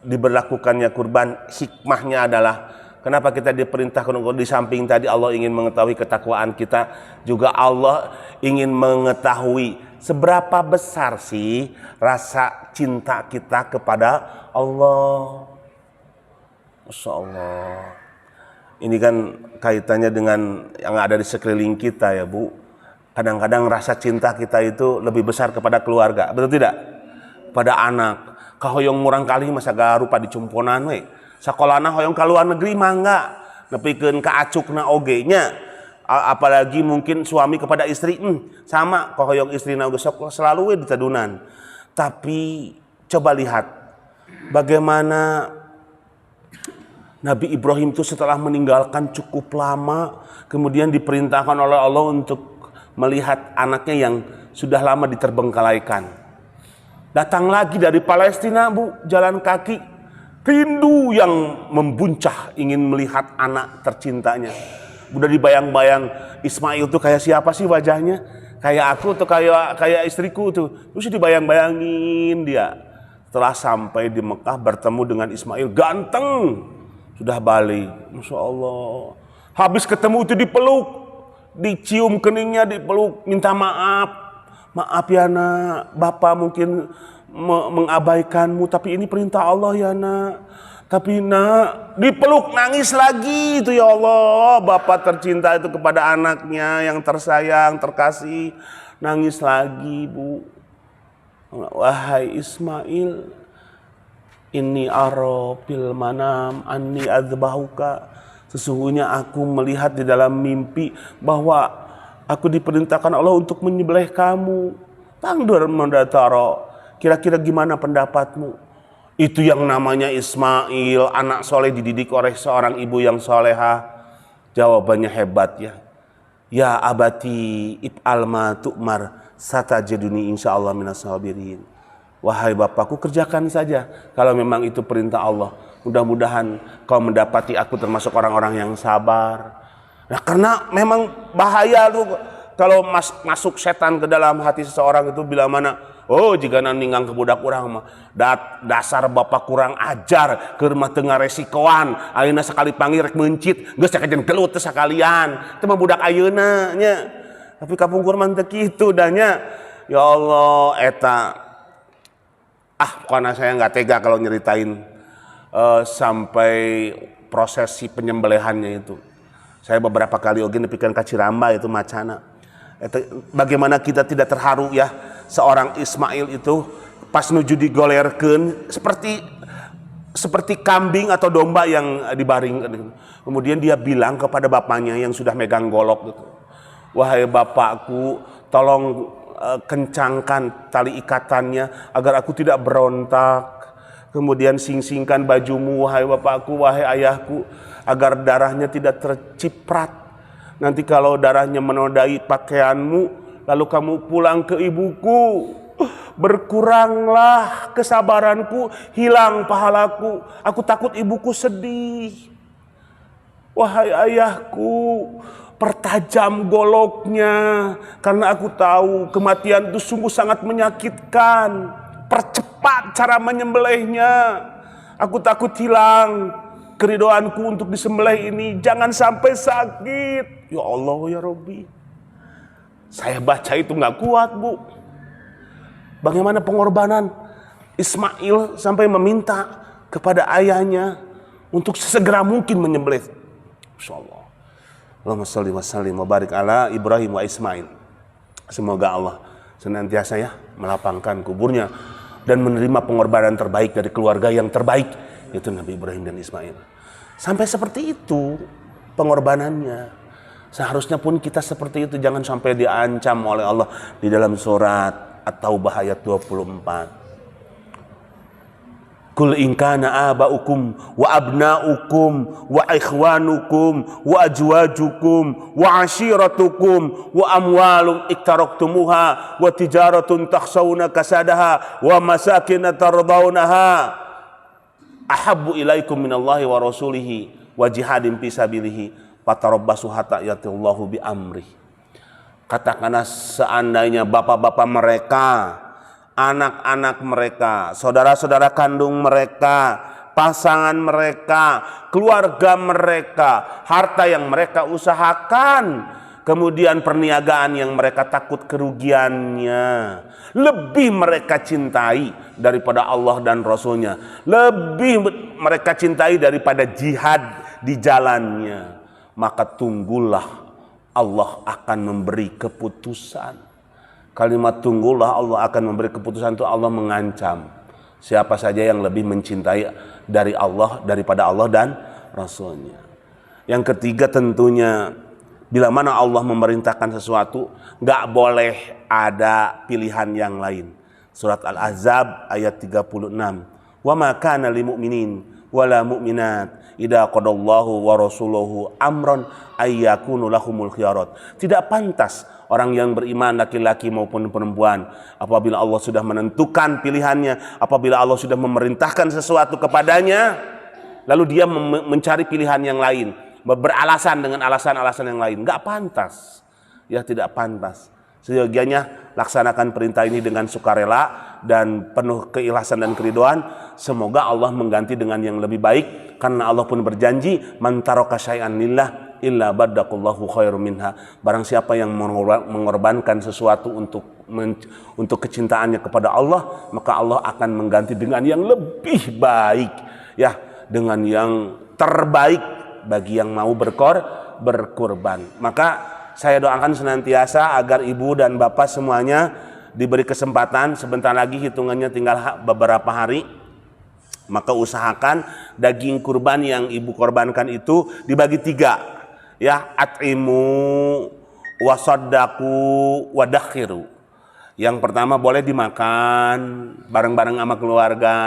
diberlakukannya kurban, hikmahnya adalah kenapa kita diperintahkan untuk di samping tadi Allah ingin mengetahui ketakwaan kita, juga Allah ingin mengetahui seberapa besar sih rasa cinta kita kepada Allah. Masya Allah. Ini kan kaitannya dengan yang ada di sekeliling kita ya Bu. Kadang-kadang rasa cinta kita itu lebih besar kepada keluarga, betul tidak? Pada anak. Kahoyong murang kali masa garupa dicumponan we. Sakolana hoyong ka luar negeri mangga nepikeun ka acukna oge nya, apalagi mungkin suami kepada istri sama hoyong istrina oge sok selalu we ditadunan. Tapi coba lihat bagaimana Nabi Ibrahim itu setelah meninggalkan cukup lama, kemudian diperintahkan oleh Allah untuk melihat anaknya yang sudah lama diterbengkalaikan. Datang lagi dari Palestina Bu, jalan kaki, rindu yang membuncah ingin melihat anak tercintanya. Udah dibayang-bayang Ismail tuh kayak siapa sih wajahnya? Kayak aku tuh, kayak istriku tuh. Terus dibayang-bayangin dia. Setelah sampai di Mekah bertemu dengan Ismail, ganteng. Sudah balik, Masya Allah. Habis ketemu itu dipeluk, dicium keningnya, dipeluk, minta maaf. Maaf ya nak, Bapak mungkin mengabaikanmu, tapi ini perintah Allah ya nak. Tapi nak, dipeluk nangis lagi itu ya Allah. Bapak tercinta itu kepada anaknya yang tersayang, terkasih. Nangis lagi Bu. Wahai Ismail, inni ara fil manam anni adzbahuka. Sesungguhnya aku melihat di dalam mimpi bahwa aku diperintahkan Allah untuk menyembelih kamu. Tangdur mendataro. Kira-kira gimana pendapatmu? Itu yang namanya Ismail, anak soleh dididik oleh seorang ibu yang soleha. Jawabannya hebat ya. Ya abati if'al ma tu'mar satajiduni insyaallah minas sabirin. Wahai Bapakku, kerjakan saja kalau memang itu perintah Allah. Mudah-mudahan kau mendapati aku termasuk orang-orang yang sabar. Nah, karena memang bahaya lu kalau masuk setan ke dalam hati seseorang itu bila mana, oh jika ninggang ke budak kurang mah dasar bapak kurang ajar ke rumah tengah resikoan ayeuna sekali panggil rek mencit geus cakejen gelut teh sakalian teh mah budak ayeuna nya. Tapi kapungkur mah teu kitu dah nya. Ya Allah eta karena saya nggak tega kalau nyeritain sampai prosesi penyembelihannya itu. Saya beberapa kali oge nepikeun ka Ciramba itu macana. Bagaimana kita tidak terharu ya, seorang Ismail itu pas nuju digolerkeun seperti kambing atau domba yang dibaring. Kemudian dia bilang kepada bapaknya yang sudah megang golok gitu, wahai bapakku, tolong kencangkan tali ikatannya agar aku tidak berontak. Kemudian sing-singkan bajumu, wahai bapakku, wahai ayahku, agar darahnya tidak terciprat. Nanti kalau darahnya menodai pakaianmu, lalu kamu pulang ke ibuku, berkuranglah kesabaranku, hilang pahalaku. Aku takut ibuku sedih. Wahai ayahku, pertajam goloknya, karena aku tahu kematian itu sungguh sangat menyakitkan. Percepat cara menyembelihnya. Aku takut hilang keridoanku untuk disembelih ini. Jangan sampai sakit. Ya Allah ya Rabbi. Saya baca itu nggak kuat, Bu. Bagaimana pengorbanan Ismail sampai meminta kepada ayahnya untuk sesegera mungkin menyembelih. Insyaallah. Allahumma shalli wa sallim wa barik ala Ibrahim wa Ismail. Semoga Allah senantiasa ya melapangkan kuburnya dan menerima pengorbanan terbaik dari keluarga yang terbaik, yaitu Nabi Ibrahim dan Ismail. Sampai seperti itu pengorbanannya. Seharusnya pun kita seperti itu, jangan sampai diancam oleh Allah di dalam surat At-Taubah ayat 24. Kul in kana aba'ukum wa abna'ukum wa ikhwanukum wa azwajukum wa ashiratukum wa amwalum iktaraktumuha wa tijaratun takhshawna kasadaha wa masakin tardawnaha ahabbu ilaikum minallahi wa rasulihi wa jihadin fisabilihi fatarabbasu hatta yatillahu bi amri. Katakanlah seandainya bapak-bapak mereka, anak-anak mereka, saudara-saudara kandung mereka, pasangan mereka, keluarga mereka, harta yang mereka usahakan, kemudian perniagaan yang mereka takut kerugiannya, lebih mereka cintai daripada Allah dan Rasulnya, lebih mereka cintai daripada jihad di jalannya, maka tunggulah Allah akan memberi keputusan. Kalimat tunggulah Allah akan memberi keputusan itu Allah mengancam siapa saja yang lebih mencintai dari Allah daripada Allah dan Rasulnya. Yang ketiga tentunya bila mana Allah memerintahkan sesuatu gak boleh ada pilihan yang lain. Surat Al-Ahzab ayat 36. Wa ma kana lil mu'minin wala mu'minat idza qadallahu wa rasuluhu amran ayyakunu lahumul khiyarat. Tidak pantas orang yang beriman laki-laki maupun perempuan apabila Allah sudah menentukan pilihannya, apabila Allah sudah memerintahkan sesuatu kepadanya lalu dia mencari pilihan yang lain, beralasan dengan alasan-alasan yang lain, enggak pantas. Ya, tidak pantas. Seyogianya laksanakan perintah ini dengan sukarela dan penuh keikhlasan dan keriduan. Semoga Allah mengganti dengan yang lebih baik, karena Allah pun berjanji man taraka syai'an lillah illa baddakallahu khairum minha. Barang siapa yang mengorbankan sesuatu untuk kecintaannya kepada Allah, maka Allah akan mengganti dengan yang lebih baik, ya, dengan yang terbaik bagi yang mau berkorban. Maka saya doakan senantiasa agar ibu dan bapak semuanya diberi kesempatan, sebentar lagi hitungannya tinggal beberapa hari, maka usahakan daging kurban yang ibu korbankan itu dibagi 3, ya, at'imu wasaddaku wadakhiru. Yang pertama boleh dimakan bareng-bareng sama keluarga,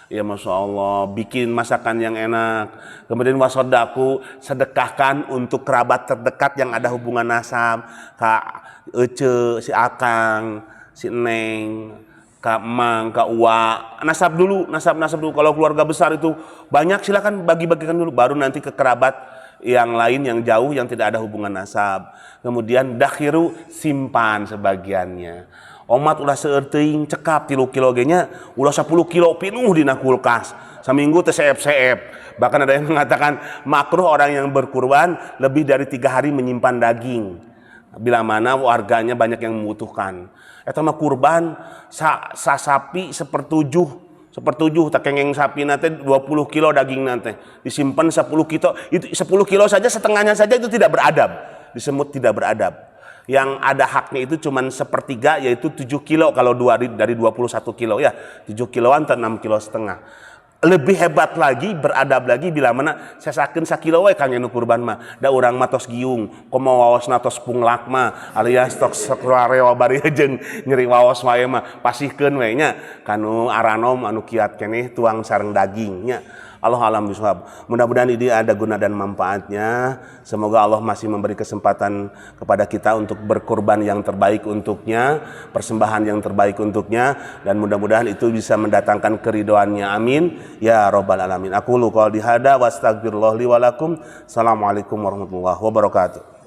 ya Masya Allah, bikin masakan yang enak. Kemudian wasodaku, sedekahkan untuk kerabat terdekat yang ada hubungan nasab, Kak Ece, si Akang, si Neng, Kak Mang, Kak Uwa. Nasab dulu. Kalau keluarga besar itu banyak, silakan bagi-bagikan dulu, baru nanti ke kerabat yang lain yang jauh yang tidak ada hubungan nasab. Kemudian dakhiru, simpan sebagiannya. Omat ulah seerting cekap 3 kilo genya ulah 10 kilo pinuh dina kulkas saminggu teh seep-seep. Bahkan ada yang mengatakan makruh orang yang berkurban lebih dari 3 hari menyimpan daging bila mana warganya banyak yang membutuhkan. Eta mah kurban sapi sepertujuh tak kengeng sapi nate 20 kilo daging nate disimpan 10 kilo, itu 10 kilo saja, setengahnya saja itu tidak beradab, disebut tidak beradab. Yang ada haknya itu cuman 1/3, yaitu 7 kilo kalau dari 21 kilo, ya 7 kiloan atau 6 kilo setengah. lebih hebat lagi, beradab lagi bila mana sesakeun sakilo we kang anu kurban mah da urang mah tos giung komo waosna tos punglak mah alias tos sakuareo bari jeung nyeri waos wae mah pasihkeun we nya kanu aranom anu kiat keneh tuang sareng dagingnya. Allah alam bisawab. Mudah-mudahan ini ada guna dan manfaatnya. Semoga Allah masih memberi kesempatan kepada kita untuk berkorban yang terbaik untuknya, persembahan yang terbaik untuknya, dan mudah-mudahan itu bisa mendatangkan keridhoannya. Amin ya rabbal alamin. Aku qouli hada wa astaghfirullah li wa lakum. Assalamualaikum warahmatullahi wabarakatuh.